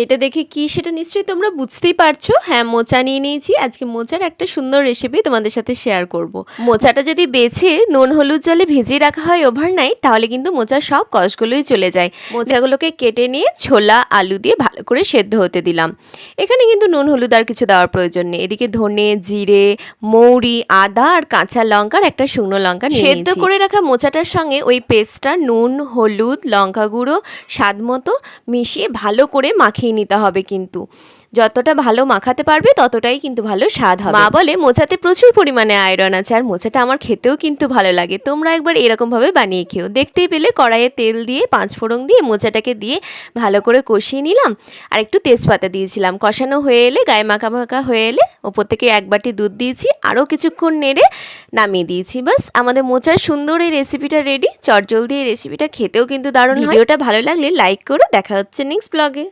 এটা দেখে কি সেটা নিশ্চয়ই তোমরা বুঝতেই পারছো। হ্যাঁ, মোচা নিয়ে নিয়েছি। আজকে মোচার একটা সুন্দর রেসিপি তোমাদের সাথে শেয়ার করব। মোচাটা যদি বেছে নুন হলুদ জলে ভিজিয়ে রাখা হয় ওভারনাইট, তাহলে কিন্তু মোচার সব কষগুলোই চলে যায়। মোচাগুলোকে কেটে নিয়ে ছোলা আলু দিয়ে ভালো করে সেদ্ধ হতে দিলাম। এখানে কিন্তু নুন হলুদ আর কিছু দেওয়ার প্রয়োজন নেই। এদিকে ধনে জিরে মৌরি আদা আর কাঁচা লঙ্কার একটা শুকনো লঙ্কা নিয়ে সেদ্ধ করে রাখা মোচাটার সঙ্গে ওই পেস্টটা নুন হলুদ লঙ্কা গুঁড়ো স্বাদ মতো মিশিয়ে ভালো করে মাখিয়ে নিতে হবে। কিন্তু যতটা ভালো মাখাতে পারবে ততটাই কিন্তু ভালো স্বাদ হবে। মা বলে মোচাতে প্রচুর পরিমাণে আয়রন আছে, আর মোচাটা আমার খেতেও কিন্তু ভালো লাগে। তোমরা একবার এরকমভাবে বানিয়ে খেও। দেখতেই পেলে কড়াইয়ে তেল দিয়ে পাঁচফোড়ন দিয়ে মোচাটাকে দিয়ে ভালো করে কষিয়ে নিলাম, আর একটু তেজপাতা দিয়েছিলাম। কষানো হয়ে এলে গায়ে মাখা মাখা হয়ে এলে ওপর থেকে এক বাটি দুধ দিয়েছি, আরও কিছুক্ষণ নেড়ে নামিয়ে দিয়েছি। বাস আমাদের মোচার সুন্দর এই রেসিপিটা রেডি। চটজলদি এই রেসিপিটা খেতেও কিন্তু দারুণ। ভিডিওটা ভালো লাগলে লাইক করো। দেখা হচ্ছে নেক্সট ব্লগে।